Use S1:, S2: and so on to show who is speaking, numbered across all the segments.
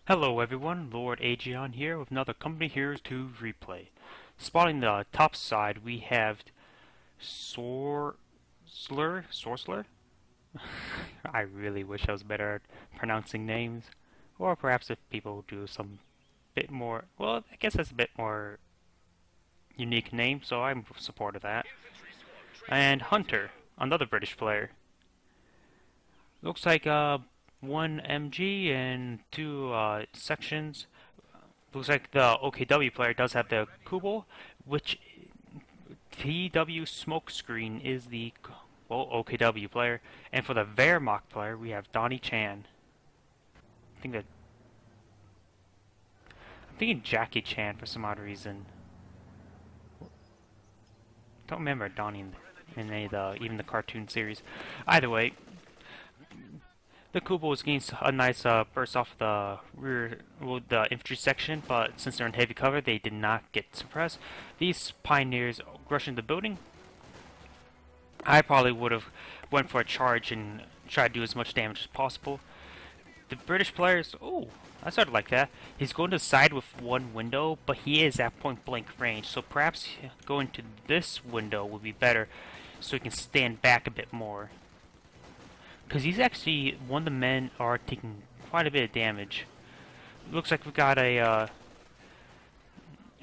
S1: Hello everyone, Lord.agion here with another Company Heroes 2 replay. Spotting the top side, we have Sorceleur? I really wish I was better at pronouncing names. Or perhaps if people do some bit more, well, I guess that's a bit more unique name, so I'm in support of that. And Hunter, another British player. Looks like one MG and two sections. Looks like the OKW player does have the Kubel, which PW Smokescreen is the OKW player, and for the Wehrmacht player we have Donnie Chan. I'm thinking Jackie Chan for some odd reason. Don't remember Donnie in any of even the cartoon series. Either way, the Kubel is getting a nice burst off the rear, the infantry section, but since they're in heavy cover, they did not get suppressed. These pioneers rush into the building. I probably would have went for a charge and tried to do as much damage as possible. The British players, oh, I started like that. He's going to the side with one window, but he is at point blank range, so perhaps going to this window would be better, so he can stand back a bit more. Because he's actually, one of the men are taking quite a bit of damage. Looks like we got a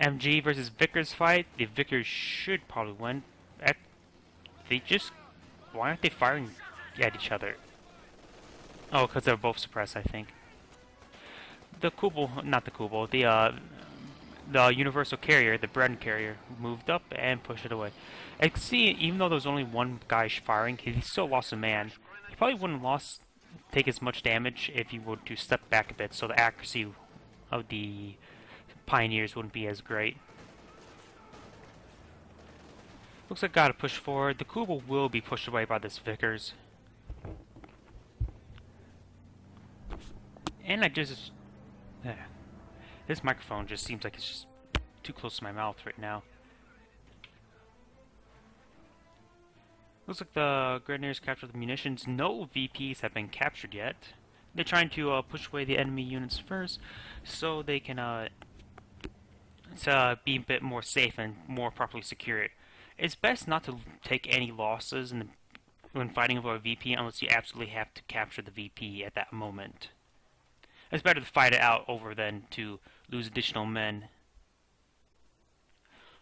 S1: MG versus Vickers fight. The Vickers should probably win. Why aren't they firing at each other? Oh, because they're both suppressed, I think. The Kubel, not the Kubel, the Universal Carrier, the Bren Carrier, moved up and pushed it away. I can see, even though there was only one guy firing, he still lost a man. He probably wouldn't take as much damage if he were to step back a bit, so the accuracy of the pioneers wouldn't be as great. Looks like I gotta push forward. The Kubel will be pushed away by this Vickers. And this microphone just seems like it's just too close to my mouth right now. Looks like the Grenadiers captured the munitions. No VPs have been captured yet. They're trying to push away the enemy units first, so they can be a bit more safe and more properly secure it. It's best not to take any losses when fighting over a VP unless you absolutely have to capture the VP at that moment. It's better to fight it out over than to lose additional men.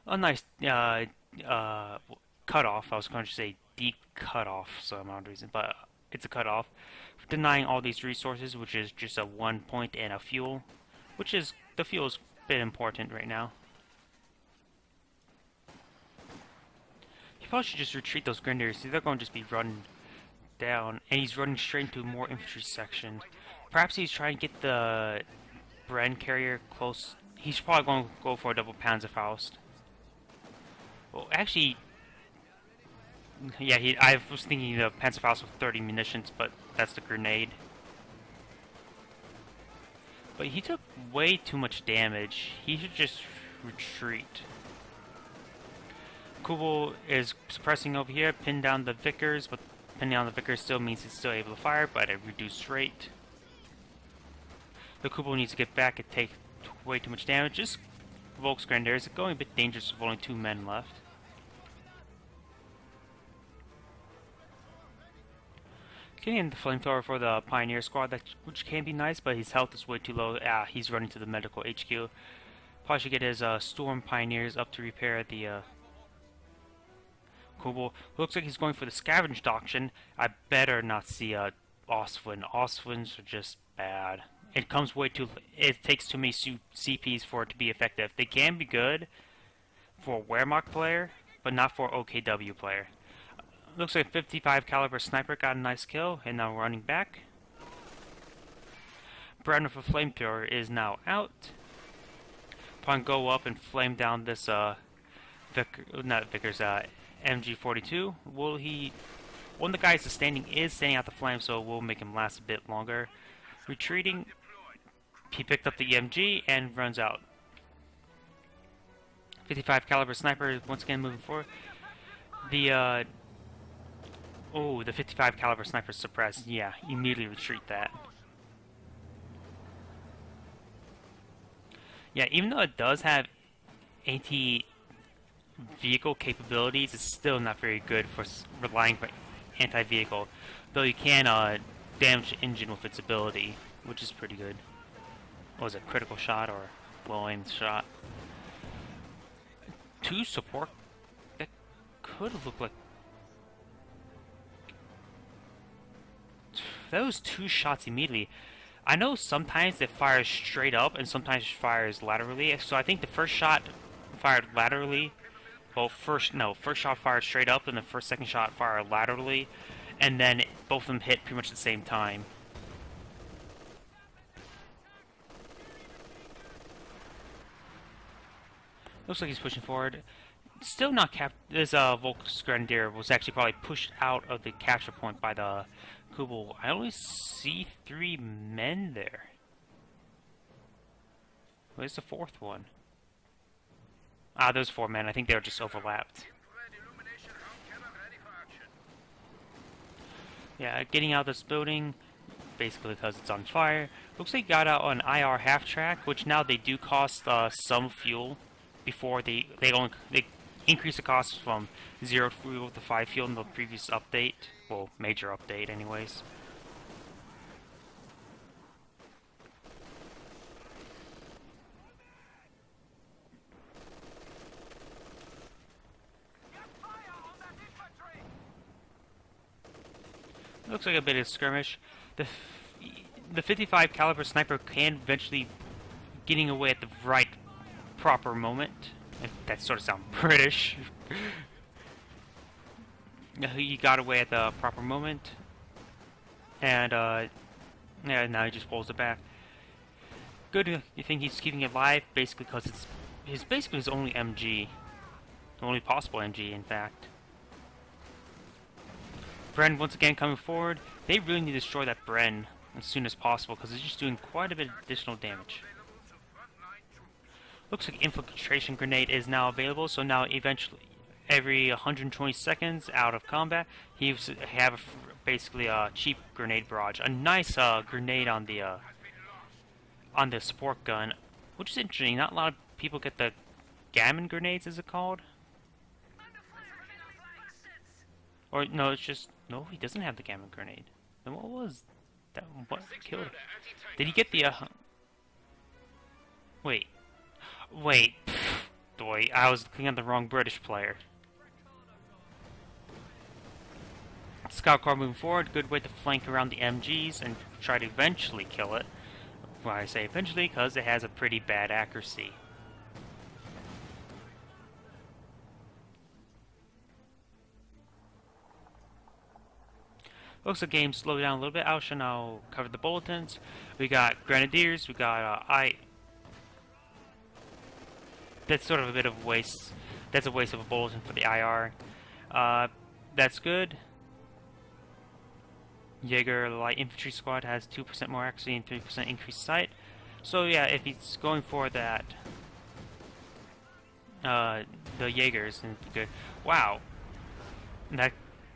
S1: A nice cutoff. I was going to say deep cutoff for some odd reason, but it's a cutoff. Denying all these resources, which is just a 1 point and a fuel, the fuel is a bit important right now. He probably should just retreat those Grenadiers. They're going to just be run down, and he's running straight into more infantry section. Perhaps he's trying to get the Bren Carrier close. He's probably going to go for a double Panzerfaust. Well, actually, yeah, I was thinking the Panzerfaust with 30 munitions, but that's the grenade. But he took way too much damage. He should just retreat. Kubel is suppressing over here, pin down the Vickers, but pinning down the Vickers still means he's still able to fire, but at a reduced rate. The Kubel needs to get back and take way too much damage. Just Volksgrenadiers is going a bit dangerous with only 2 men left. Getting the flamethrower for the Pioneer squad, which can be nice, but his health is way too low. He's running to the medical HQ. Probably should get his Storm Pioneers up to repair the Kubel. Looks like he's going for the scavenged auction. I better not see Oswin. Oswins are just bad. It takes too many CPs for it to be effective. They can be good for a Wehrmacht player, but not for OKW player. Looks like a 55 caliber sniper got a nice kill, and now running back. Bren with a flamethrower is now out. Upon go up and flame down this MG42. One of the guys is standing out the flame, so it will make him last a bit longer. Retreating, he picked up the EMG and runs out. 55 caliber sniper once again moving forward. The 55 caliber sniper suppressed. Yeah, immediately retreat that. Yeah, even though it does have anti-vehicle capabilities, it's still not very good for relying for anti-vehicle. Though you can damage the engine with its ability, which is pretty good. What was it, critical shot or well-aimed shot? Two support? That could look like... That was two shots immediately. I know sometimes it fires straight up and sometimes it fires laterally. So I think the first shot fired laterally. Well, first shot fired straight up and the second shot fired laterally. And then both of them hit pretty much at the same time. Looks like he's pushing forward. Still not this Volk's Grenadier was actually probably pushed out of the capture point by the Kubel. I only see 3 men there. Where's the 4th one? Ah, those 4 men. I think they were just overlapped. Yeah, getting out of this building, basically because it's on fire. Looks like he got out on IR half track, which now they do cost some fuel. Before they increase the cost from 0 fuel to 5 fuel in the previous update. Well, major update anyways. Looks like a bit of skirmish. The 55 caliber sniper can eventually getting away at the right proper moment. If that sort of sounds British. He got away at the proper moment. And yeah, now he just pulls it back. Good, you think he's keeping it alive, basically because it's basically his only MG. The only possible MG, in fact. Bren once again coming forward. They really need to destroy that Bren as soon as possible because it's just doing quite a bit of additional damage. Looks like infiltration grenade is now available, so now eventually every 120 seconds out of combat he have basically a cheap grenade barrage. A nice grenade on the support gun, which is interesting. Not a lot of people get the gammon grenades, is it called? Or no, it's just no. He doesn't have the gammon grenade. Then what was that? What killed him? Did he get the? Wait. Boy, I was looking at the wrong British player. Scout car moving forward. Good way to flank around the MGs and try to eventually kill it. Why I say eventually, because it has a pretty bad accuracy. Looks like the game slowed down a little bit. I shall now cover the bulletins. We got Grenadiers. We got That's sort of a bit of a waste. That's a waste of a bulletin for the IR. That's good. Jaeger Light Infantry Squad has 2% more accuracy and 3% increased sight. So yeah, if he's going for that, the Jaegers, good. Wow, that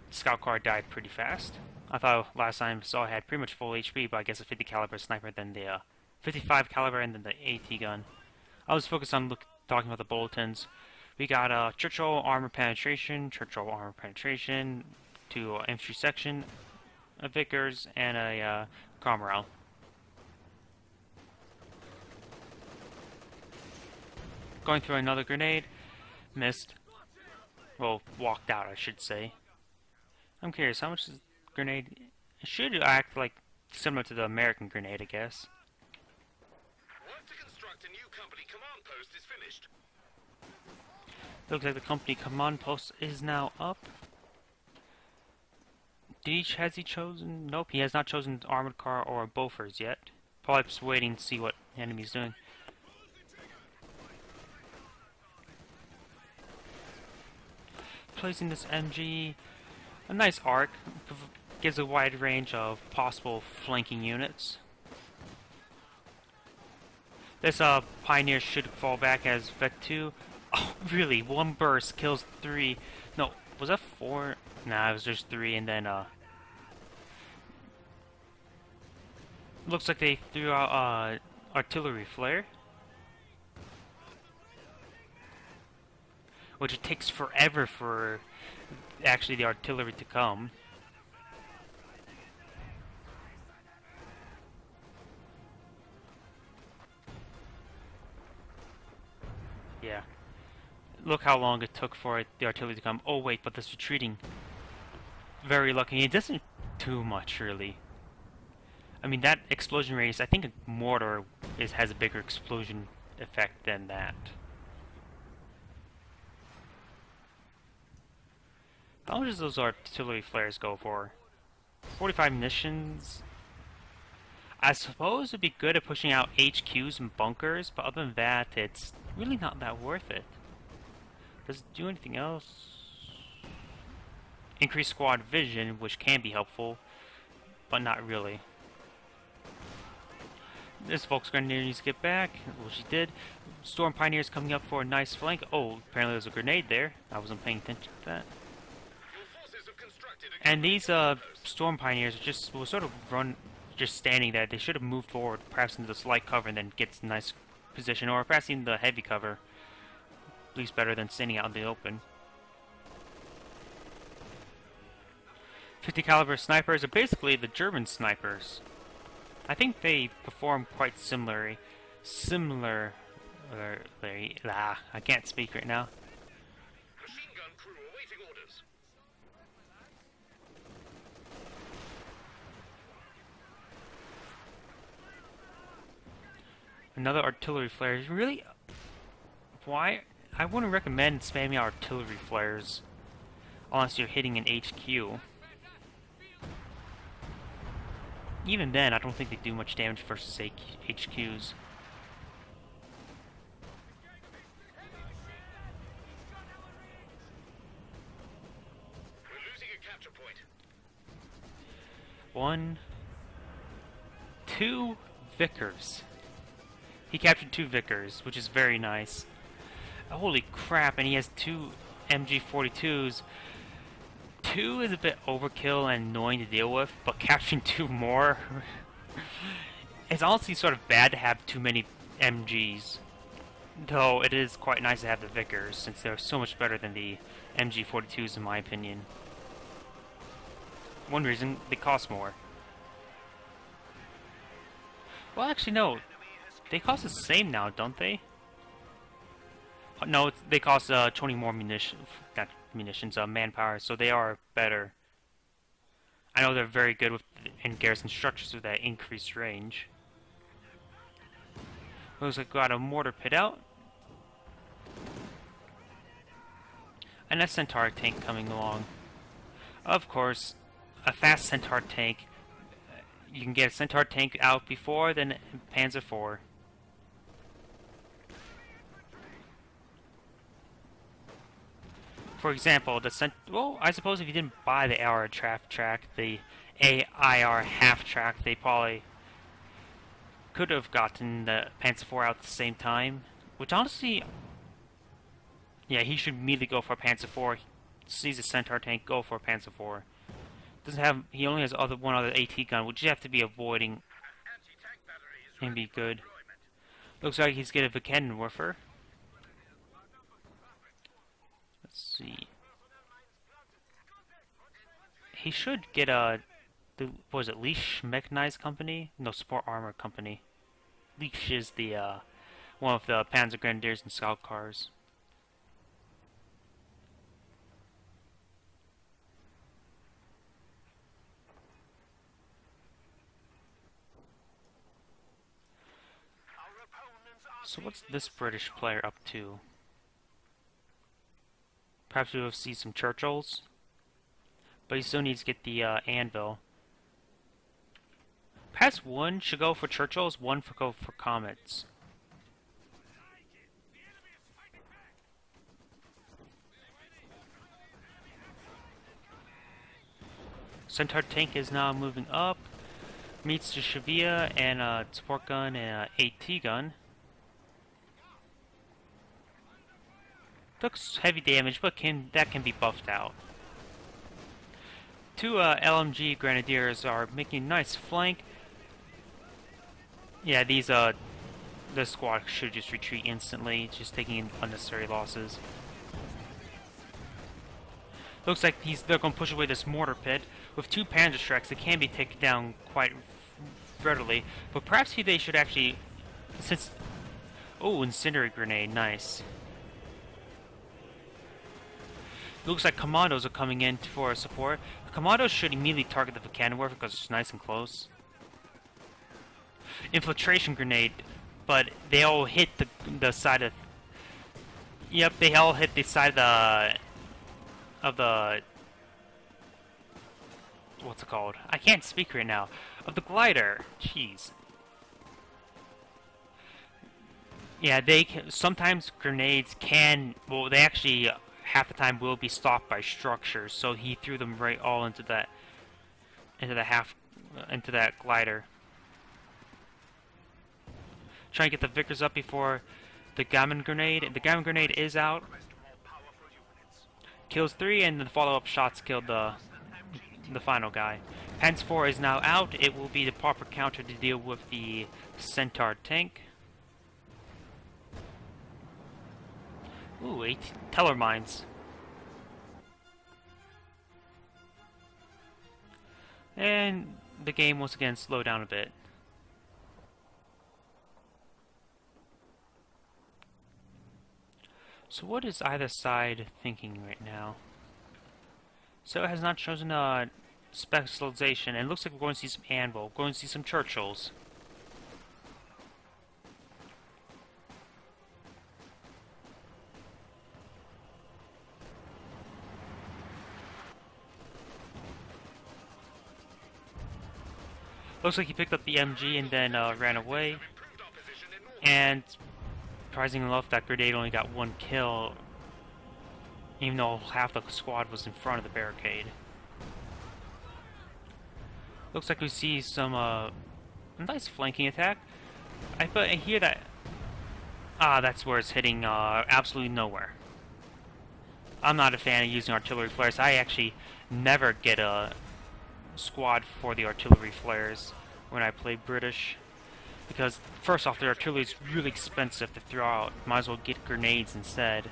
S1: scout car died pretty fast. I thought last time I saw it had pretty much full HP, but I guess a 50 caliber sniper, then the 55 caliber, and then the AT gun. I was focused on talking about the bulletins. We got Churchill armor penetration to infantry section, a Vickers, and a Cromwell. Going through another grenade, missed. Well, walked out, I should say. I'm curious, how much does grenade? It should act like similar to the American grenade, I guess.
S2: Work to construct a new company command post is finished.
S1: Looks like the company command post is now up. Has he chosen? Nope, he has not chosen armored car or Bofors yet. Probably just waiting to see what the enemy's doing. Placing this MG, a nice arc, gives a wide range of possible flanking units. This Pioneer should fall back as Vec 2. Oh, really? One burst kills 3. No, was that 4? Nah, it was just 3, and then looks like they threw out artillery flare. which it takes forever for actually the artillery to come. Yeah. Look how long it took for the artillery to come. Oh wait, but this retreating. Very lucky. It doesn't do much, really. I mean, that explosion radius, I think a mortar has a bigger explosion effect than that. How much does those artillery flares go for? 45 munitions. I suppose it'd be good at pushing out HQs and bunkers, but other than that, it's really not that worth it. Does it do anything else? Increase squad vision, which can be helpful, but not really. This Volksgrenadier needs to get back. Well, she did. Storm Pioneers coming up for a nice flank. Oh, apparently there's a grenade there. I wasn't paying attention to that. And these Storm Pioneers will sort of run, just standing there. They should have moved forward, perhaps into this light cover, and then get a nice position, or perhaps even the heavy cover. At least better than standing out in the open. 50 caliber snipers are basically the German snipers. I think they perform quite similarly. I can't speak right now.
S2: Machine gun crew awaiting orders.
S1: Another artillery flare. Really? Why? I wouldn't recommend spamming artillery flares unless you're hitting an HQ. Even then, I don't think they do much damage versus HQs.
S2: We're losing a capture point.
S1: 1, 2 Vickers. He captured 2 Vickers, which is very nice. Holy crap, and he has 2 MG42s. 2 is a bit overkill and annoying to deal with, but capturing 2 more... it's honestly sort of bad to have too many MGs. Though it is quite nice to have the Vickers, since they're so much better than the MG42s in my opinion. One reason, they cost more. Well, actually no. They cost the same now, don't they? No, they cost 20 more munitions, manpower, so they are better. I know they're very good in garrison structures with that increased range. Looks like we got a mortar pit out. And a Centaur tank coming along. Of course, a fast Centaur tank. You can get a Centaur tank out before then Panzer IV. For example, well, I suppose if you didn't buy the AR track, the AIR half track, they probably could have gotten the Panzer IV out at the same time. Which honestly, yeah, he should immediately go for a Panzer IV. Sees a Centaur tank, go for a Panzer IV. Doesn't have. He only has one other AT gun, which you have to be avoiding. And be good. Looks like he's getting a Vickenwerfer. Let's see. He should get what was it, Leash Mechanized Company? No, Support Armor Company. Leash is the one of the Panzer Grenadiers and Scout Cars. So what's this British player up to? Perhaps we'll see some Churchills. But he still needs to get the anvil. Perhaps one should go for Churchills, one should go for Comets. Centaur tank is now moving up. Meets the Shavia and a support gun and a AT gun. Took heavy damage, but that can be buffed out. 2 LMG Grenadiers are making a nice flank. Yeah, this squad should just retreat instantly, just taking unnecessary losses. Looks like they're going to push away this mortar pit. With 2 Panzer Strikes, it can be taken down quite readily. But perhaps they should actually... since... Oh, Incendiary Grenade, nice. It looks like Commandos are coming in for support. The Commandos should immediately target the cannon warfare because it's nice and close. Infiltration Grenade, but they all hit the side of... Yep, they all hit the side of the... What's it called? I can't speak right now. Of the glider. Jeez. Yeah, sometimes grenades can... Well, they actually, half the time, will be stopped by structures. So he threw them right all into that... into that glider. Trying to get the Vickers up before the Gammon Grenade. The Gammon Grenade is out. Kills 3, and the follow-up shots killed the final guy. Panzer 4 is now out. It will be the proper counter to deal with the Centaur tank. Ooh, 8 Teller Mines. And the game once again slowed down a bit. So what is either side thinking right now? So it has not chosen a specialization, and it looks like we're going to see some Anvil. We're going to see some Churchills. Looks like he picked up the MG and then ran away. And surprisingly enough, that grenade only got 1 kill, even though half the squad was in front of the barricade. Looks like we see some nice flanking attack. I hear that. That's where it's hitting absolutely nowhere. I'm not a fan of using artillery flares. I actually never get a squad for the artillery flares when I play British. Because, first off, the artillery is really expensive to throw out. Might as well get grenades instead.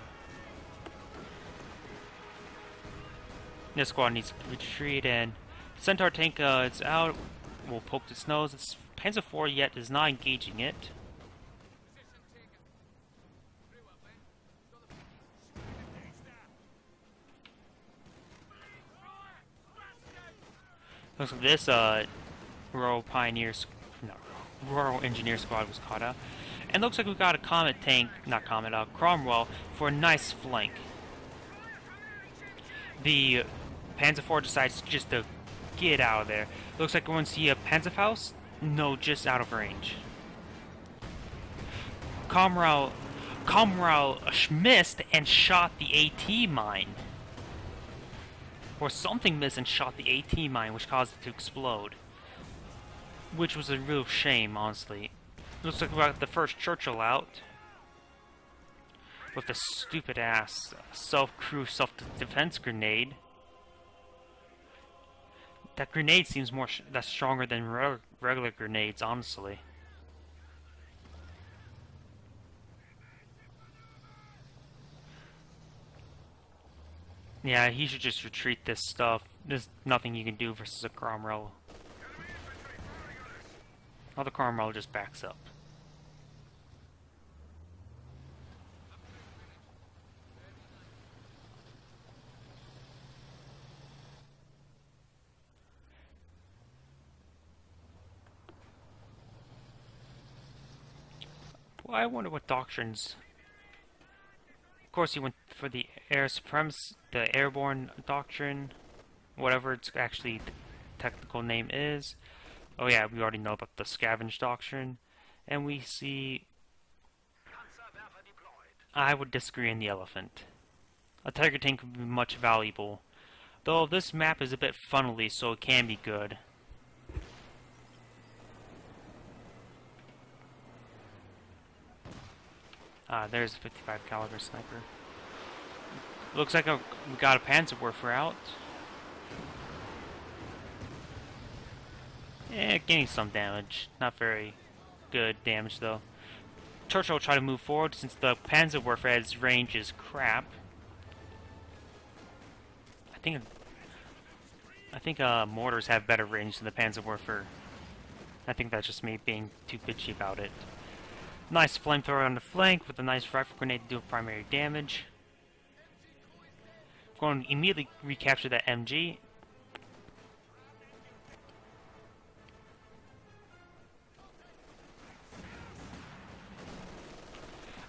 S1: This squad needs to retreat, and Centaur tank is out. We'll poke its nose. It's Panzer IV yet is not engaging it. Looks like this Rural Engineer squad was caught out. And looks like we got a Comet tank, Cromwell, for a nice flank. The Panzer IV decides just to get out of there. Looks like we're going to see a Panzerfaust? No, just out of range. Cromwell missed and shot the AT mine. Or something missed and shot the AT mine, which caused it to explode. Which was a real shame, honestly. Looks like we got the first Churchill out. With the stupid-ass self-defense grenade. That grenade seems that's stronger than regular grenades, honestly. Yeah, he should just retreat this stuff. There's nothing you can do versus a Cromwell. Oh, the Cromwell just backs up. Well, I wonder what doctrines... Of course, he went for the air supremacy, the airborne doctrine, whatever its actually technical name is. Oh yeah, we already know about the scavenge doctrine, and we see. I would disagree on the elephant. A tiger tank would be much valuable, though this map is a bit funnily, so it can be good. There's a 55 caliber sniper. Looks like we got a Panzerwerfer out. Yeah, getting some damage. Not very good damage though. Churchill will try to move forward since the Panzerwerfer's range is crap. mortars have better range than the Panzerwerfer. I think that's just me being too bitchy about it. Nice flamethrower on the flank with a nice rifle grenade to do primary damage. Going to immediately recapture that MG.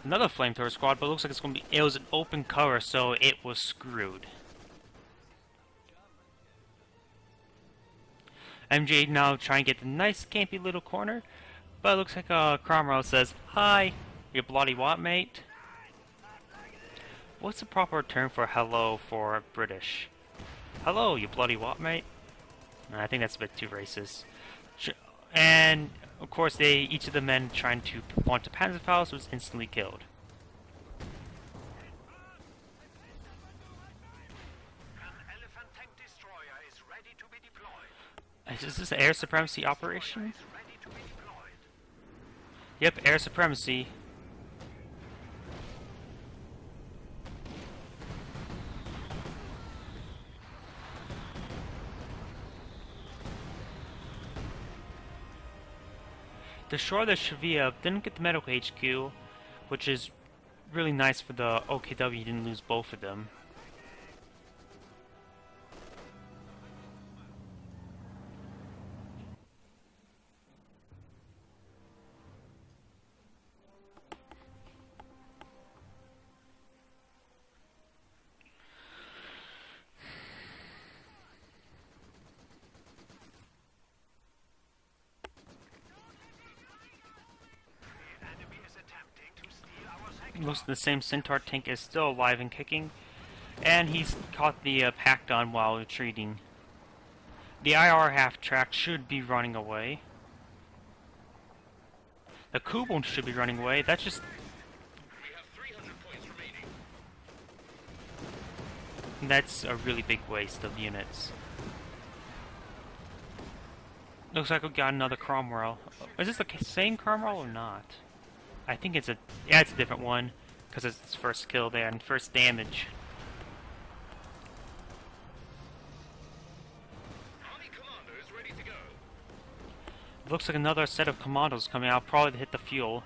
S1: Another flamethrower squad, but it looks like it was an open cover, so it was screwed. MJ now trying to get the nice campy little corner, but it looks like Cromwell says, "Hi, you bloody what, mate?" What's the proper term for hello for British? Hello, you bloody what, mate? I think that's a bit too racist. And of course, each of the men trying to launch a Panzerfaust was instantly killed. Is this an air supremacy operation? Yep, air supremacy. Destroy the Shavia, didn't get the medical HQ, which is really nice for the OKW, didn't lose both of them. Looks like the same Centaur tank is still alive and kicking, and he's caught the Pacton while retreating. The IR half-track should be running away. The Kubel should be running away. That's just...
S2: We have 300 points remaining.
S1: That's a really big waste of units. Looks like we got another Cromwell. Is this the same Cromwell or not? I think it's it's a different one, because it's its first kill there and first damage.
S2: Army commandos ready to go.
S1: Looks like another set of commandos coming out, probably to hit the fuel.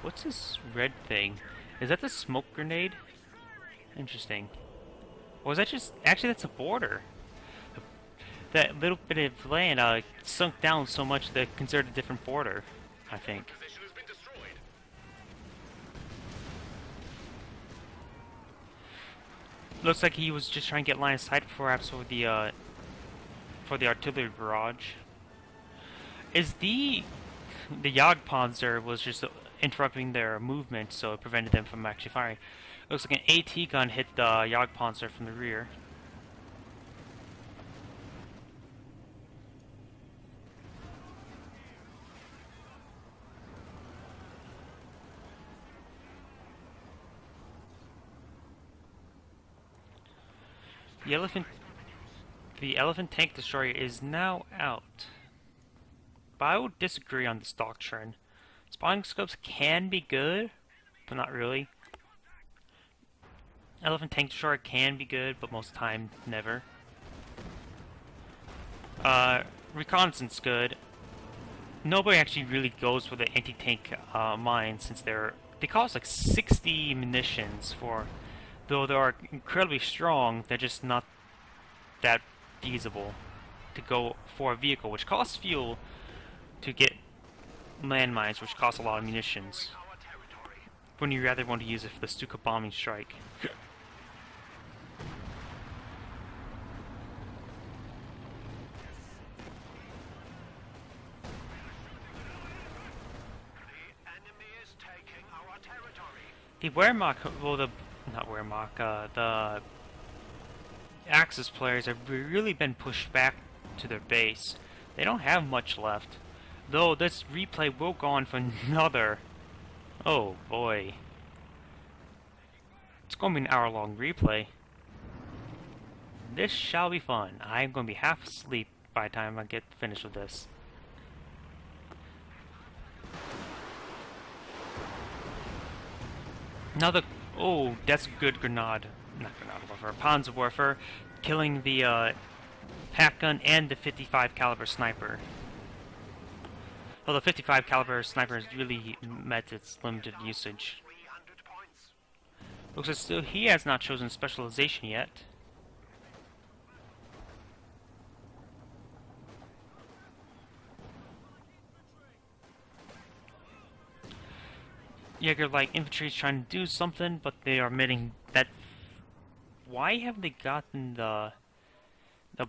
S1: What's this red thing? Is that the smoke grenade? Interesting. Or was that just... Actually, that's a border. That little bit of land sunk down so much that it considered a different border, I think.
S2: Position has been destroyed.
S1: Looks like he was just trying to get line of sight perhaps for the artillery barrage. Is the Jagdpanzer was just interrupting their movement, so it prevented them from actually firing. Looks like an AT gun hit the Jagdpanzer from the rear. The elephant tank destroyer is now out. But I would disagree on this doctrine. Spotting scopes can be good, but not really. Elephant tank destroyer can be good, but most of the time, never. Reconnaissance good. Nobody actually really goes for the anti-tank mines since they cost like 60 munitions for. Though they are incredibly strong, they're just not that feasible to go for a vehicle, which costs fuel, to get landmines, which cost a lot of munitions. When you rather want to use it for the Stuka bombing strike. The Wehrmacht, well, not Wehrmacht, the Axis players have really been pushed back to their base. They don't have much left. Though this replay will go on for another... Oh boy. It's going to be an hour-long replay. This shall be fun. I'm going to be half asleep by the time I get finished with this. Another. Oh, that's a good grenade. Not grenade warfare. Panzer warfare, killing the pack gun and the 55 caliber sniper. Well, the 55 caliber sniper has really met its limited usage. Looks like still he has not chosen specialization yet. Jaeger like infantry is trying to do something, but they are admitting that. Why haven't they gotten the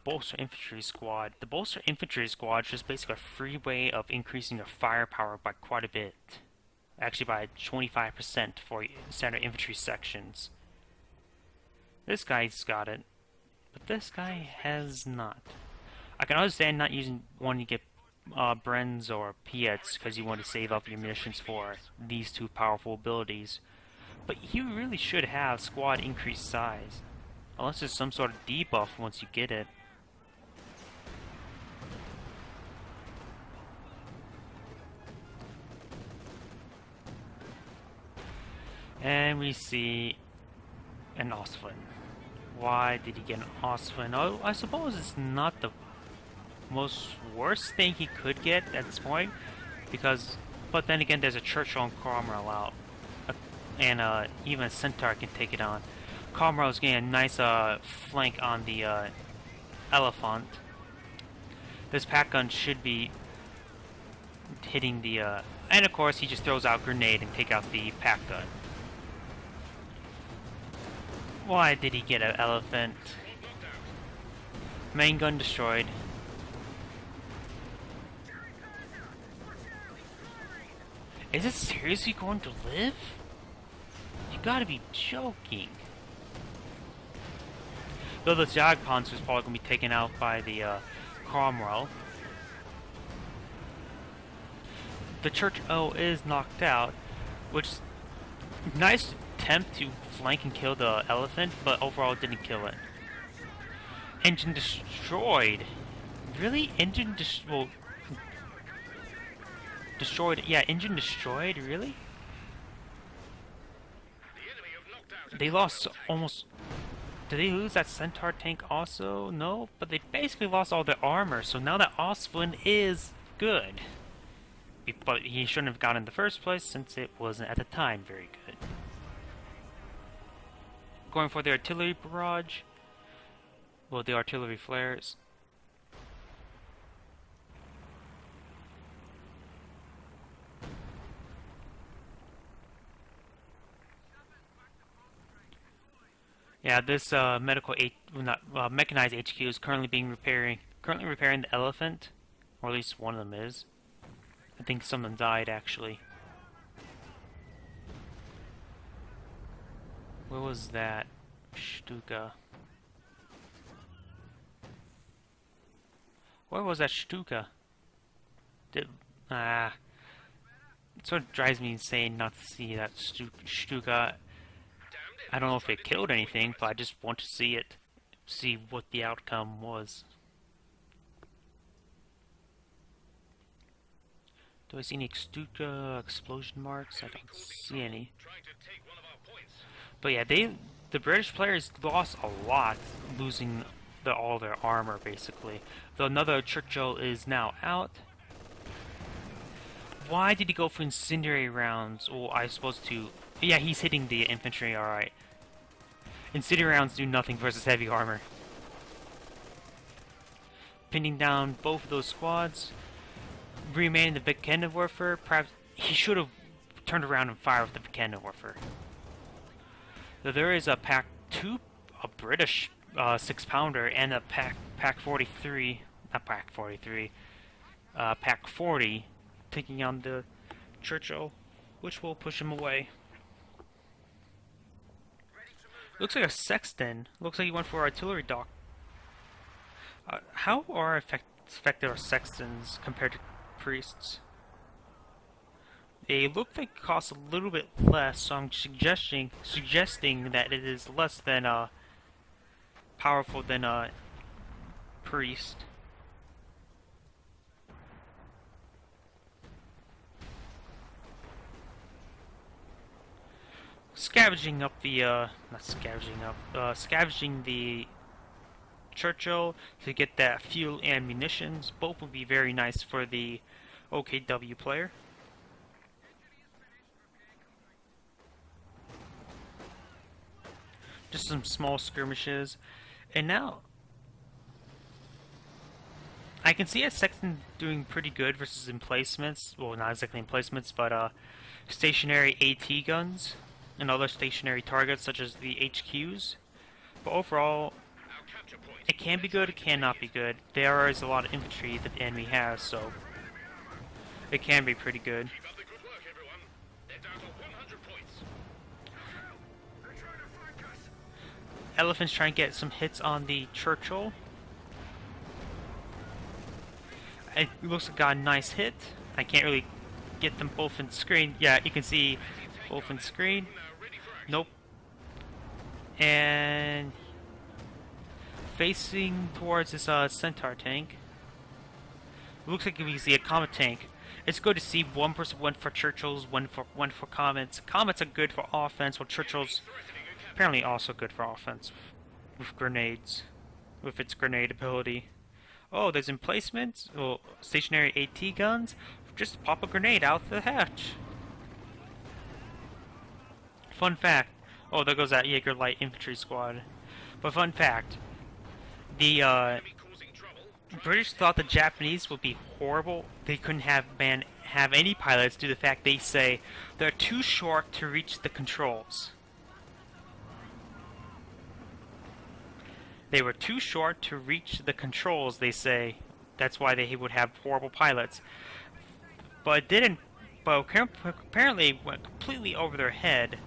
S1: bolster infantry squad? The bolster infantry squad is just basically a free way of increasing your firepower by quite a bit. Actually, by 25% for standard infantry sections. This guy's got it, but this guy has not. I can understand not wanting to get Brens or Piets because you want to save up your munitions for these two powerful abilities, but you really should have squad increased size, unless there's some sort of debuff once you get it. And we see an Oswin. Why did he get an Oswin? Oh, I suppose it's not the most worst thing he could get at this point, because, but then again, there's a Churchill and Cromwell out, and even a Centaur can take it on. Cromwell's getting a nice flank on the Elephant. This pack gun should be hitting the, and of course he just throws out grenade and take out the pack gun. Why did he get an Elephant? Main gun destroyed. Is it seriously going to live? You gotta be joking. Though the Jagdpanzer is probably gonna be taken out by the Cromwell. The Churchill is knocked out, which is a nice attempt to flank and kill the Elephant, but overall it didn't kill it. Engine destroyed. Really? Destroyed. Yeah, engine destroyed. Really? They lost almost. Did they lose that Centaur tank also? No, but they basically lost all their armor. So now that Oswin is good, but he shouldn't have gotten in the first place since it wasn't at the time very good. Going for the artillery barrage. Well, the artillery flares. Yeah, this mechanized HQ is currently repairing the Elephant, or at least one of them is. I think some of them died actually. Where was that? Stuka. Where was that Stuka? It sort of drives me insane not to see that Stuka. I don't know if it killed anything, but I just want to see it. See what the outcome was. Do I see any Stuka explosion marks? I don't see any. But yeah, the British players lost a lot, losing all their armor basically. Though another Churchill is now out. Why did he go for incendiary rounds? Well, I suppose to. Yeah, he's hitting the infantry. All right. Incendiary rounds do nothing versus heavy armor. Pinning down both of those squads. Remain the Bekendorfer. Perhaps he should have turned around and fired with the Bekendorfer. So there is a Pack 2, a British 6-pounder, and a Pack 43, not Pack 43, Pack 40, taking on the Churchill, which will push him away. Looks like a Sexton. Looks like he went for artillery dock. How are effective are Sextons compared to priests? They look like cost a little bit less, so I'm suggesting that it is less than powerful than a priest. scavenging up the, not scavenging up, scavenging the Churchill to get that fuel and munitions. Both would be very nice for the OKW player. Just some small skirmishes. And now I can see a Sexton doing pretty good versus emplacements. Well, not exactly emplacements, but stationary AT guns and other stationary targets such as the HQs. But overall, it can be good, it cannot be good. There is a lot of infantry that the enemy has, so it can be pretty good.
S2: Keep up the good work, everyone. They're down to 100 points. They're trying to flank us.
S1: Elephant's trying to get some hits on the Churchill. It looks like got a nice hit. I can't really get them both in screen. Yeah, you can see both in screen. Nope. And facing towards this Centaur tank. Looks like we see a Comet tank. It's good to see one person went for Churchills, one for Comets. Comets are good for offense, while Churchills apparently also good for offense with grenades, with its grenade ability. Oh, there's emplacements. Oh, stationary AT guns. Just pop a grenade out the hatch. Fun fact. Oh, there goes that Jaeger Light Infantry Squad. But fun fact. The British thought the Japanese would be horrible. They couldn't have any pilots due to the fact they say they're too short to reach the controls. They were too short to reach the controls, they say. That's why they would have horrible pilots. But it didn't. But apparently it went completely over their head.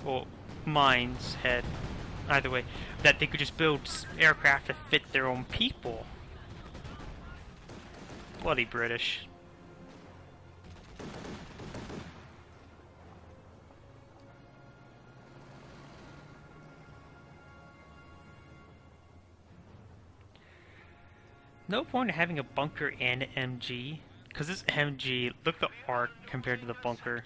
S1: Well, mine's head. Either way, that they could just build aircraft that fit their own people. Bloody British. No point in having a bunker and an MG, because this MG, look at the arc compared to the bunker.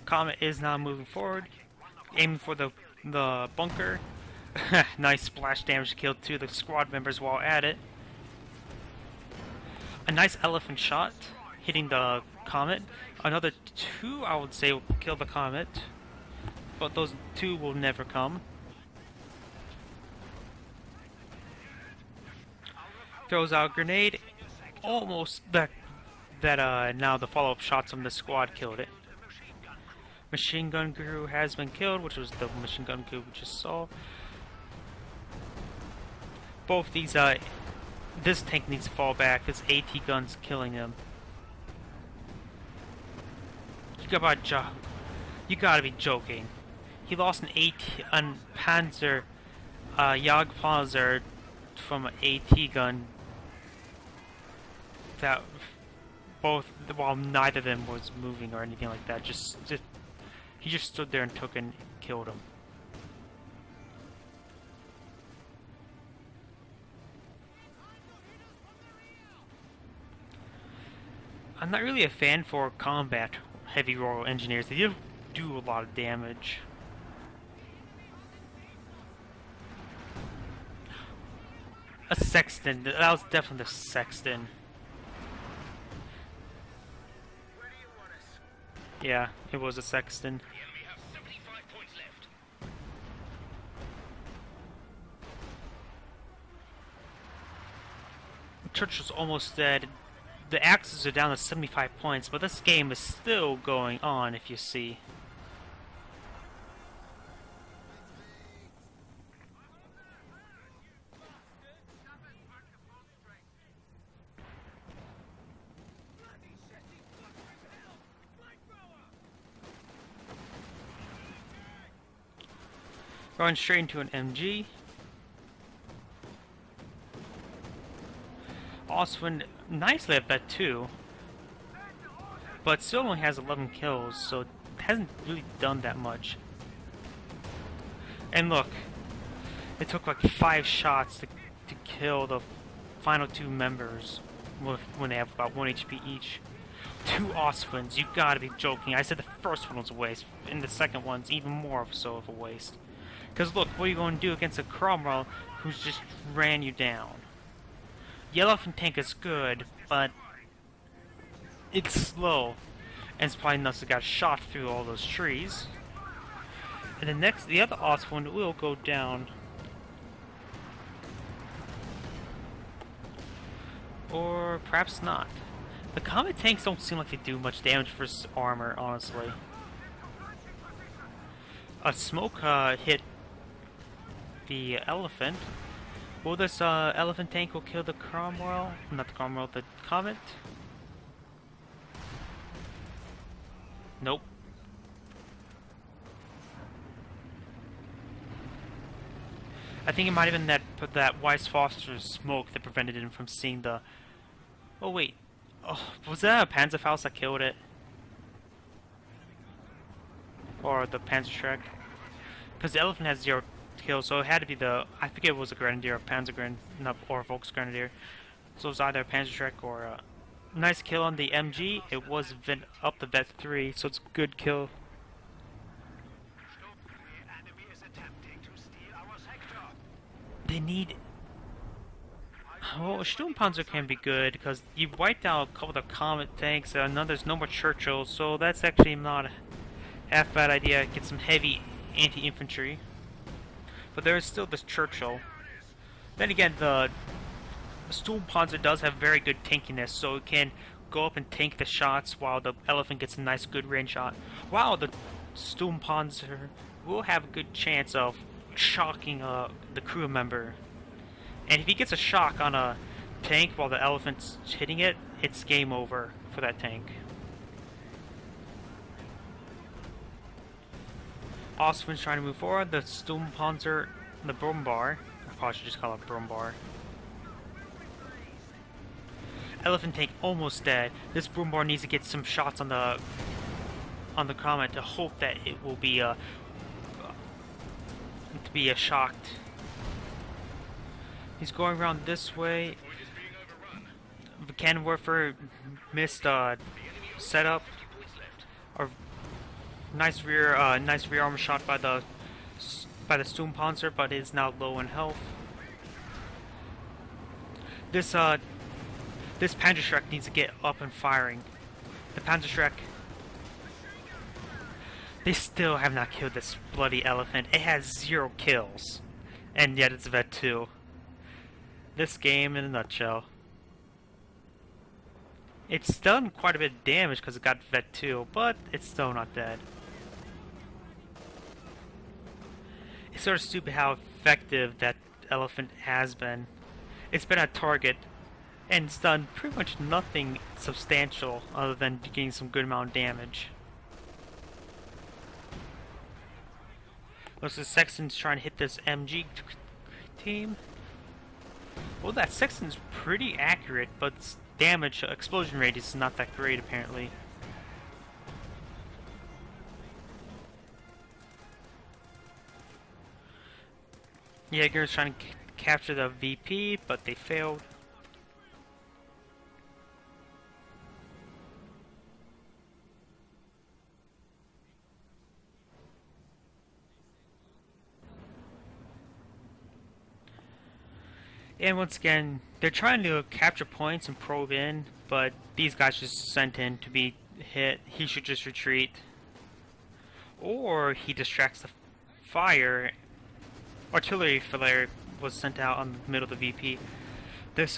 S1: Comet is now moving forward, aiming for the bunker. Nice splash damage to kill two of the squad members while at it. A nice elephant shot, hitting the Comet. Another two, I would say, will kill the Comet, but those two will never come. Throws out a grenade. Almost now the follow-up shots from the squad killed it. Machine gun crew has been killed, which was the machine gun crew we just saw. Both these this tank needs to fall back. This AT gun's killing him. You gotta be joking. He lost an Panzer Jagdpanzer from an AT gun. That both, while neither of them was moving or anything like that, he just stood there and took and killed him. I'm not really a fan for combat heavy Royal Engineers. They do a lot of damage. A Sexton. That was definitely the Sexton. Yeah, it was a Sexton.
S2: The enemy have 75 points left.
S1: Churchill's almost dead. The Axis are down to 75 points, but this game is still going on, if you see. Going straight into an MG. Oswin nicely at that too, but still only has 11 kills, so it hasn't really done that much. And look, it took like 5 shots to kill the final 2 members when they have about 1 HP each. 2 Oswins, you gotta be joking. I said the first one was a waste, and the second one's even more so of a waste. Because look, what are you going to do against a Cromwell who's just ran you down? The elephant tank is good, but it's slow, and it's probably nuts that got shot through all those trees. And the other Oswin will go down. Or perhaps not. The comet tanks don't seem like they do much damage for armor, honestly. A smoke hit the elephant. Will this elephant tank will kill the Cromwell? Not the Cromwell, the comet? Nope. I think it might have been that Weiss Foster's smoke that prevented him from seeing the... Oh wait. Oh, was that a Panzerfaust that killed it? Or the Panzerschreck? Because the elephant has 0 kills, so it had to be the... I forget it was a Grenadier or Panzergren, or Volksgrenadier. So it was either a Panzerschreck or a... Nice kill on the MG. It was up the Vet 3, so it's a good kill. They need... Well, Sturmpanzer can be good, because you wiped out a couple of the Comet tanks, and now there's no more Churchill, so that's actually not a half bad idea. Get some heavy anti-infantry. But there is still this Churchill. Then again, the Sturmpanzer does have very good tankiness, so it can go up and tank the shots while the elephant gets a nice good range shot. Wow, the Sturmpanzer will have a good chance of shocking the crew member. And if he gets a shock on a tank while the elephant's hitting it, it's game over for that tank. Ostwind's trying to move forward. The Sturmpanzer, the Brumbar. I probably should just call it Brumbar. Elephant tank almost dead. This Brumbar needs to get some shots on the comet to hope that it will be shocked. He's going around this way. The cannon warfare missed setup. A nice rear armor shot by the Sturmpanzer, but it is now low in health. This Panzerschreck needs to get up and firing. The Panzerschreck. They still have not killed this bloody elephant. It has 0 kills, and yet it's Vet 2. This game in a nutshell. It's done quite a bit of damage because it got Vet 2, but it's still not dead. It's sort of stupid how effective that elephant has been. It's been at target, and it's done pretty much nothing substantial other than getting some good amount of damage. Looks like Sexton's trying to hit this MG team. Well, that Sexton's pretty accurate, but its damage explosion rate is not that great apparently. Jaeger's trying to capture the VP, but they failed. And once again, they're trying to capture points and probe in, but these guys just sent in to be hit. He should just retreat. Or he distracts the fire. Artillery flare was sent out on the middle of the VP. This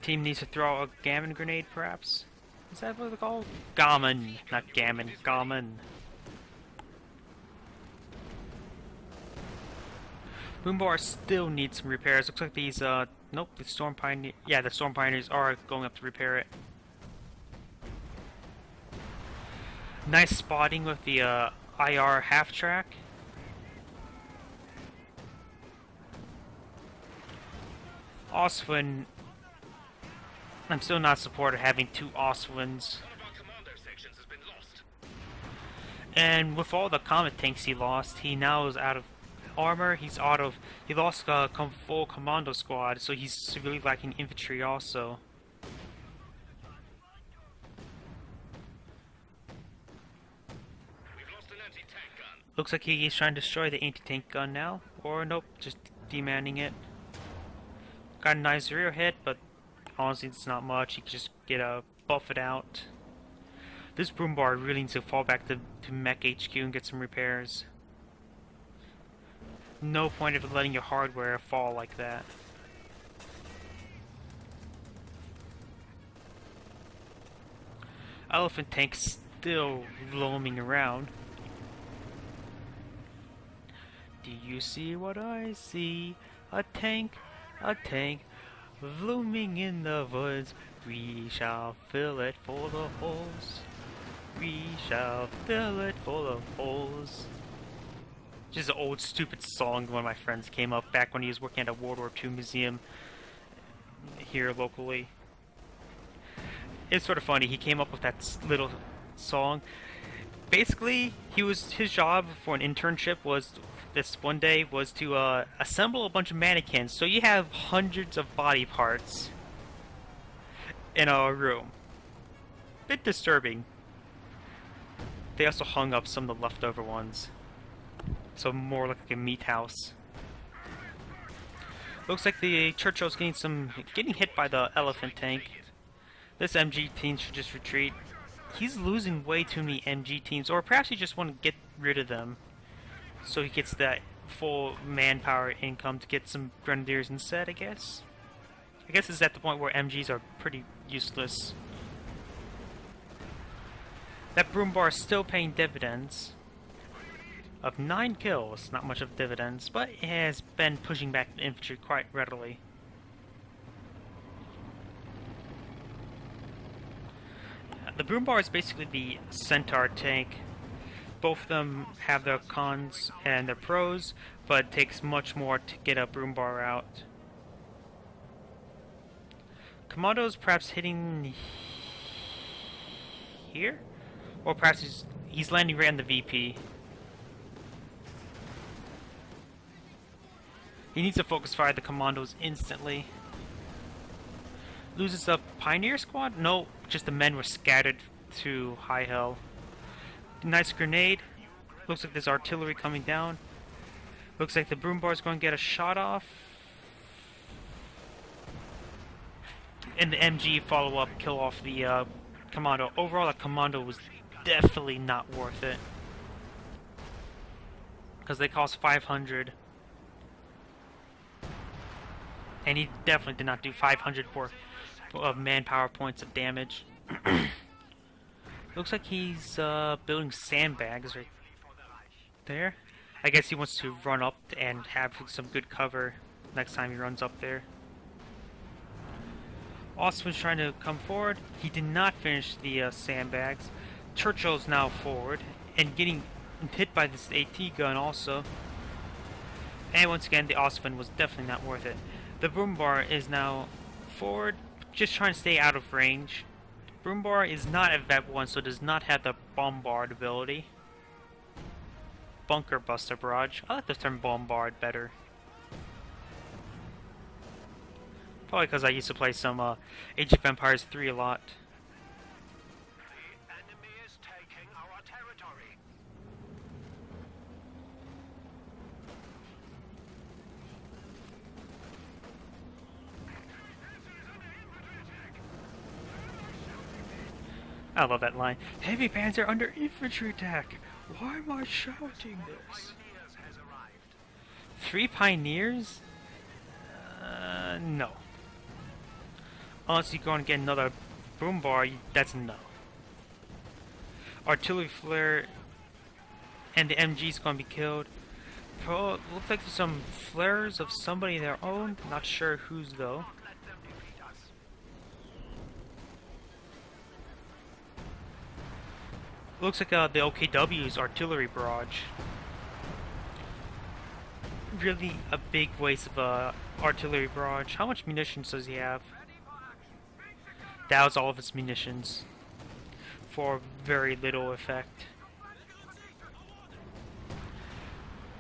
S1: team needs to throw a gammon grenade, perhaps? Is that what they're called? Gammon, not gammon. Gammon. Boombar still needs some repairs. Looks like these, nope, the Storm Pioneer, yeah, the Storm Pioneers are going up to repair it. Nice spotting with the, IR half-track. Oswin, I'm still not supportive of having 2 Oswins. And with all the Comet tanks he lost, he now is out of armor. He lost a full commando squad, so he's severely lacking infantry also. Looks like he's trying to destroy the anti-tank gun now. Or nope, just demanning it. Got a nice rear hit, but honestly it's not much. He can just buff it out. This boom bar really needs to fall back to Mech HQ and get some repairs. No point of letting your hardware fall like that. Elephant tank still roaming around. Do you see what I see? A tank, looming in the woods. We shall fill it full of holes. We shall fill it full of holes. Just an old stupid song one of my friends came up back when he was working at a World War II museum here locally. It's sort of funny, he came up with that little song. Basically, his job for an internship was this one day was to assemble a bunch of mannequins. So you have hundreds of body parts in a room. Bit disturbing. They also hung up some of the leftover ones. So more like a meat house. Looks like the Churchill's getting hit by the elephant tank. This MG team should just retreat. He's losing way too many MG teams, or perhaps he just want to get rid of them, so he gets that full manpower income to get some grenadiers instead. I guess it's at the point where MGs are pretty useless. That broom bar is still paying dividends of 9 kills. Not much of dividends, but it has been pushing back the infantry quite readily. The broom bar is basically the centaur tank. Both of them have their cons and their pros, but it takes much more to get a broom bar out. Commando's perhaps hitting here? Or perhaps he's landing right on the VP. He needs to focus fire the commandos instantly. Loses a pioneer squad? No, just the men were scattered to high hell. Nice grenade. Looks like there's artillery coming down. Looks like the broom bar is going to get a shot off. And the MG follow up, kill off the commando. Overall, the commando was definitely not worth it, because they cost 500. And he definitely did not do 500 of manpower points of damage. Looks like he's building sandbags right there. I guess he wants to run up and have some good cover next time he runs up there. Austin's trying to come forward. He did not finish the sandbags. Churchill's now forward and getting hit by this AT gun also. And once again, the Austin was definitely not worth it. The broom bar is now forward, just trying to stay out of range. Broom bar is not a Vet 1, so does not have the bombard ability. Bunker buster barrage. I like the term bombard better. Probably because I used to play some Age of Empires 3 a lot.
S2: The enemy is taking our territory.
S1: I love that line. Heavy panzer under infantry attack. Why am I shouting this? 3 pioneers? No. Unless you're going to get another boom bar, that's no. Artillery flare and the MG's going to be killed. Looks like there's some flares of somebody of their own. Not sure whose though. Looks like the OKW's artillery barrage. Really a big waste of artillery barrage. How much munitions does he have? That was all of his munitions for very little effect.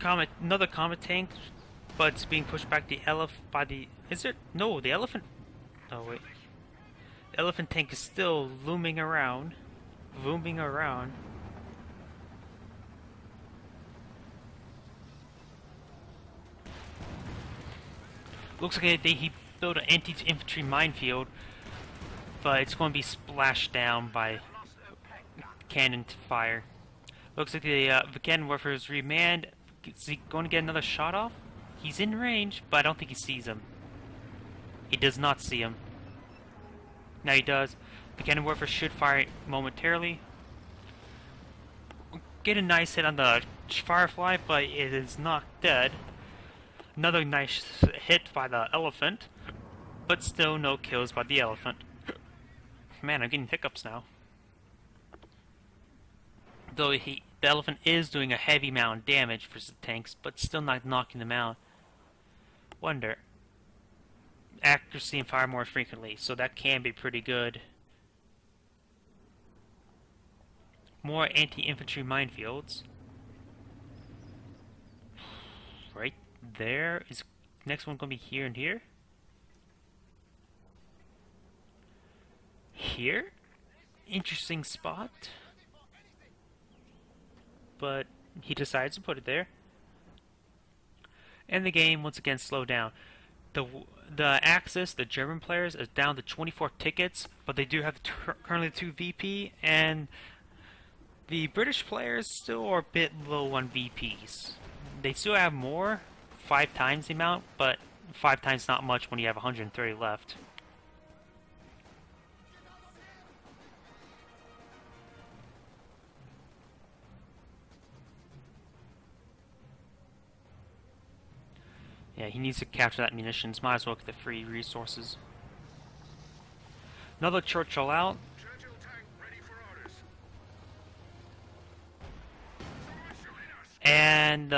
S1: Another comet tank, but it's being pushed back by the. Is it? No, the elephant. Oh wait, the elephant tank is still looming around. Looks like he built an anti-infantry minefield, but it's going to be splashed down by cannon fire. Looks like the cannon warfare is remanned. Is he going to get another shot off? He's in range, but I don't think he sees him. He does not see him. Now he does. The cannon warfare should fire momentarily. Get a nice hit on the Firefly, but it is not dead. Another nice hit by the elephant, but still no kills by the elephant. Man, I'm getting hiccups now. Though the elephant is doing a heavy amount of damage versus the tanks, but still not knocking them out. Wonder. Accuracy and fire more frequently, so that can be pretty good. More anti-infantry minefields. Right there. Is next one going to be here and here? Here? Interesting spot. But he decides to put it there. And the game once again slowed down. The Axis, the German players, is down to 24 tickets, but they do have currently 2 VP, and the British players still are a bit low on VPs. They still have more, 5 times the amount, but 5 times not much when you have 130 left. Yeah, he needs to capture that munitions. Might as well get the free resources. Another Churchill out.
S2: Churchill tank ready for orders.
S1: And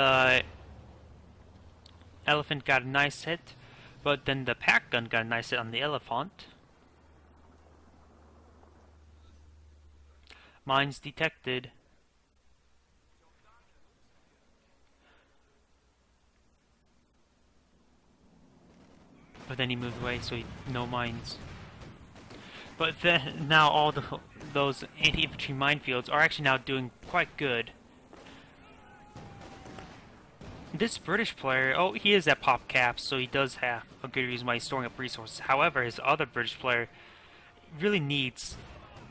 S1: elephant got a nice hit, but then the pack gun got a nice hit on the elephant. Mines detected. But then he moved away, so no mines. But then now all those anti-infantry minefields are actually now doing quite good. This British player, oh, he is at pop caps, so he does have a good reason why he's storing up resources. However, his other British player really needs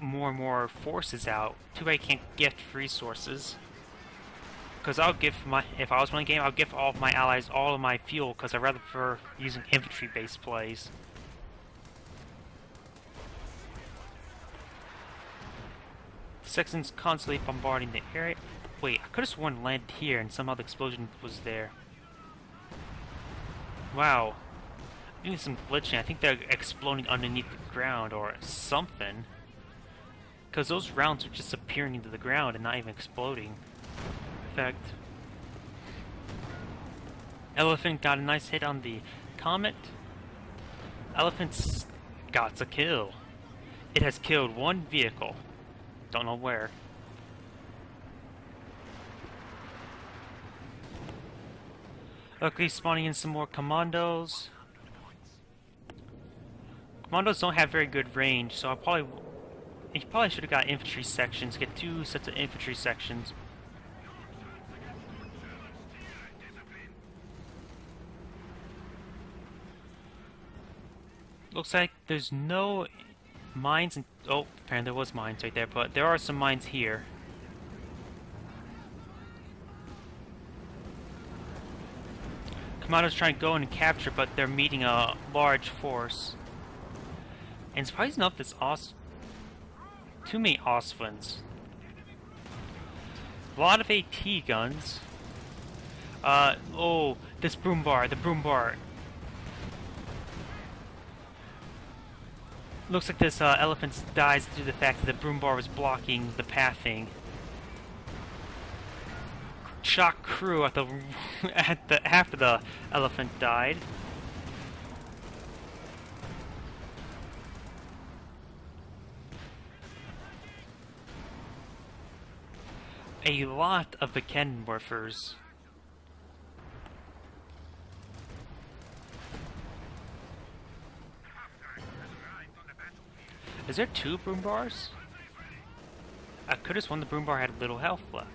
S1: more and more forces out. Too bad he can't gift resources. Because I'll give if I was playing the game, I'll give all of my allies all of my fuel, because I rather prefer using infantry-based plays. Saxons constantly bombarding the area. Wait, I could have sworn it landed here and somehow the explosion was there. Wow. Doing some glitching. I think they're exploding underneath the ground or something. Because those rounds are just appearing into the ground and not even exploding. Effect. Elephant got a nice hit on the comet. Elephant's got a kill. It has killed one vehicle. Don't know where. Okay, spawning in some more commandos. Commandos don't have very good range, so he probably should have got infantry sections. Get 2 sets of infantry sections. Looks like there's no mines. Oh, apparently there was mines right there, but there are some mines here. Commandos trying to go in and capture, but they're meeting a large force. And surprising enough, this too many Oswins. A lot of AT guns. Oh, this broom bar, the broom bar. Looks like this elephant dies due to the fact that the broom bar was blocking the pathing. Shock crew at after the elephant died. A lot of the cannon morphers. Is there 2 broom bars? I could have sworn the broom bar had little health left.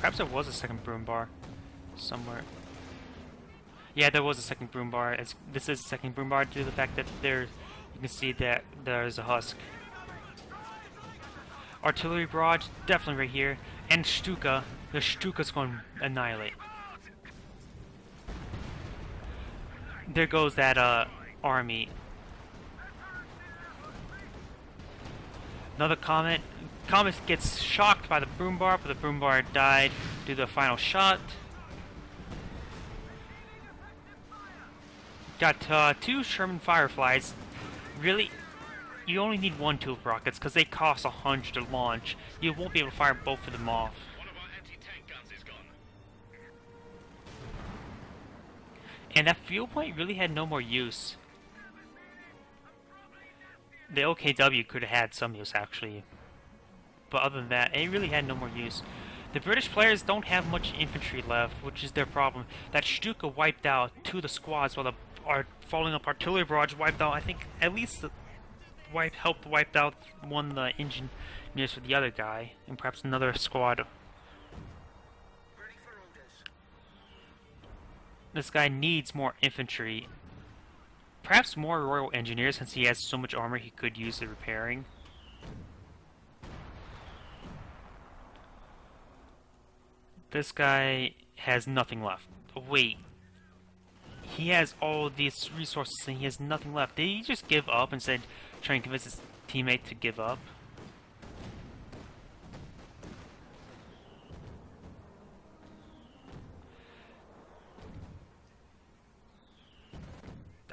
S1: Perhaps there was a second broom bar somewhere. Yeah, there was a second broom bar. This is a second broom bar due to the fact that there, you can see that there's a husk. Artillery barrage, definitely right here. And Stuka. The Stuka's going to annihilate. There goes that army. Another Comet. Comet gets shocked by the broom bar, but the broom bar died due to the final shot. Got 2 Sherman Fireflies. Really, you only need 1 tulip rockets because they cost 100 to launch. You won't be able to fire both of them off.
S2: One of our anti-tank guns is gone.
S1: And that fuel point really had no more use. The OKW could have had some use actually, but other than that, it really had no more use. The British players don't have much infantry left, which is their problem. That Stuka wiped out 2 of the squads, while the following up artillery barrage wiped out, I think, at least helped wipe out one of the engineers for the other guy, and perhaps another squad. This guy needs more infantry. Perhaps more Royal Engineers, since he has so much armor he could use the repairing. This guy has nothing left. Wait. He has all these resources and he has nothing left. Did he just give up instead of trying to convince his teammate to give up?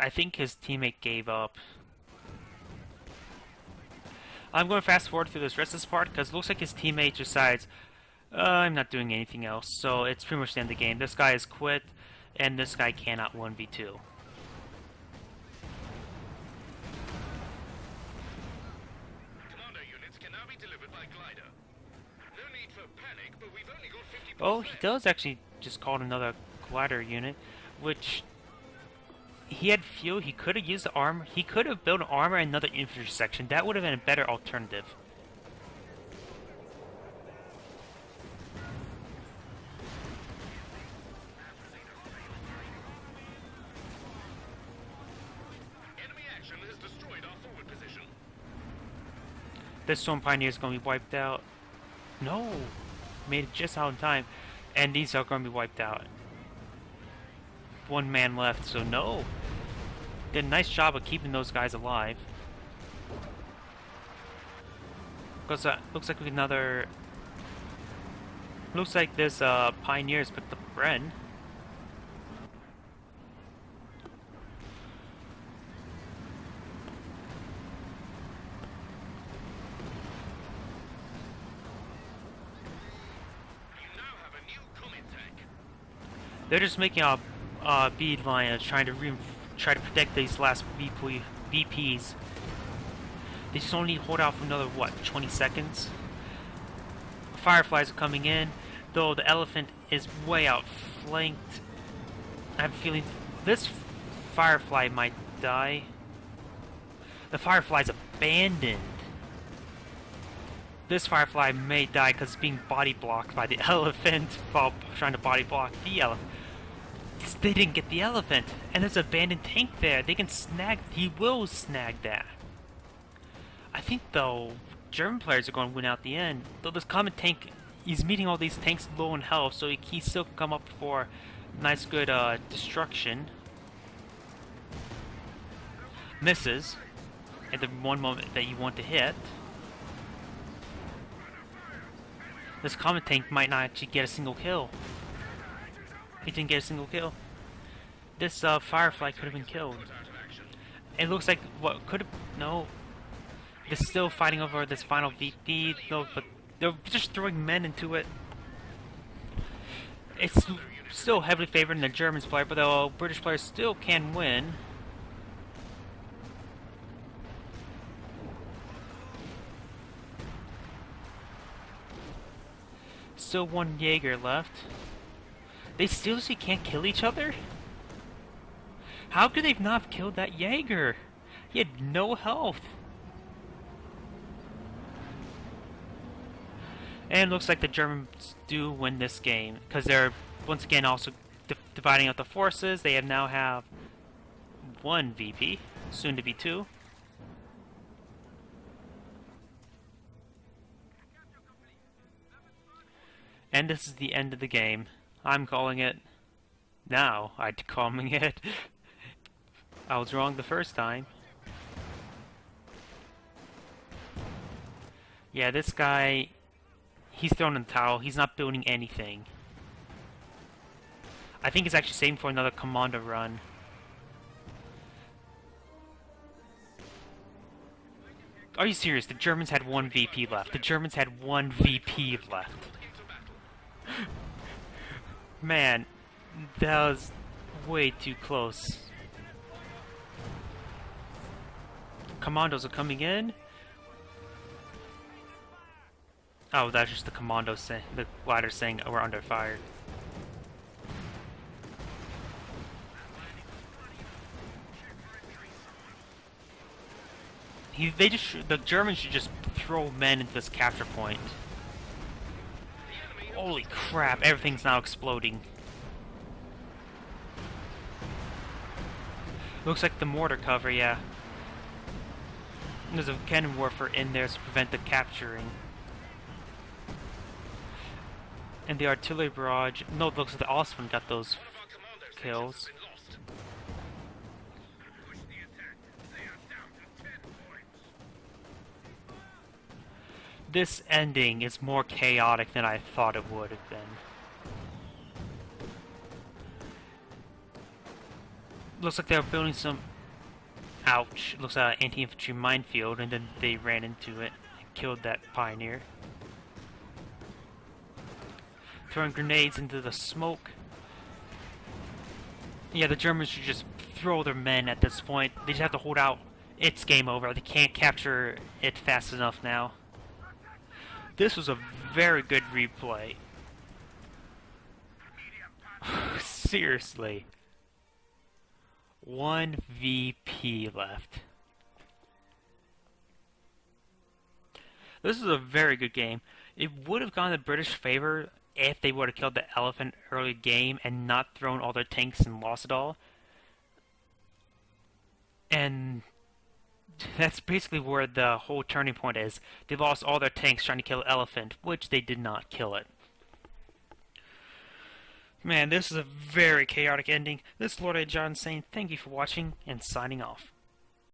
S1: I think his teammate gave up. I'm going to fast forward through this rest of this part because it looks like his teammate decides, I'm not doing anything else, so it's pretty much the end of the game. This guy has quit, and this guy cannot 1v2.
S2: Commander units can now be delivered by glider. No need for panic, but we've only got 50%.
S1: Oh, he does actually just call another glider unit, which he had fuel. He could have used the armor. He could have built an armor and another infantry section. That would have been a better alternative.
S2: Enemy action has destroyed our forward position.
S1: This Storm Pioneer is going to be wiped out. No! Made it just out in time. And these are going to be wiped out. 1 man left, so no! Did a nice job of keeping those guys alive. Because looks like another... Looks like this Pioneers picked up Bren. They're just making a bead line of trying to protect these last VPs. They just only need to hold out for another, what, 20 seconds? Fireflies are coming in, though the elephant is way outflanked. I have a feeling this Firefly might die. The Firefly's abandoned. This Firefly may die because it's being body blocked by the elephant while trying to body block the elephant. They didn't get the elephant, and there's an abandoned tank there. They can snag. He will snag that. I think though German players are going to win out the end. Though this common tank, he's meeting all these tanks low in health, so he still can come up for nice good destruction. Misses at the one moment that you want to hit. This common tank might not actually get a single kill. He didn't get a single kill. This Firefly could have been killed. It looks like what could have... No. They're still fighting over this final VP. No, but they're just throwing men into it. It's still heavily favored the Germans player, but the British players still can win. Still 1 Jaeger left. They seriously can't kill each other? How could they not have killed that Jaeger? He had no health. And it looks like the Germans do win this game, because they're once again also dividing up the forces. They now have one VP, soon to be two. And this is the end of the game. I'm calling it. Now I'm calling it. I was wrong the first time. Yeah, this guy, he's thrown in the towel. He's not building anything. I think he's actually saving for another commando run. Are you serious? The Germans had one VP left. The Germans had one VP left. Man, that was way too close. Commandos are coming in. Oh, that's just the commandos saying, the glider saying we're under fire. The Germans should just throw men into this capture point. Holy crap, everything's now exploding. Looks like the mortar cover, yeah. There's a cannon warfare in there to prevent the capturing. And the artillery barrage... No, it looks like the Ostman got those kills. This ending is more chaotic than I thought it would have been. Looks like they were building some... Ouch. Looks like an anti-infantry minefield, and then they ran into it and killed that pioneer. Throwing grenades into the smoke. Yeah, the Germans should just throw their men at this point. They just have to hold out. It's game over. They can't capture it fast enough now. This was a very good replay. Seriously. One VP left. This is a very good game. It would have gone in the British favor if they would have killed the elephant early game and not thrown all their tanks and lost it all. And that's basically where the whole turning point is. They lost all their tanks trying to kill the elephant, which they did not kill it. Man, this is a very chaotic ending. This is Lord.agion saying thank you for watching and signing off.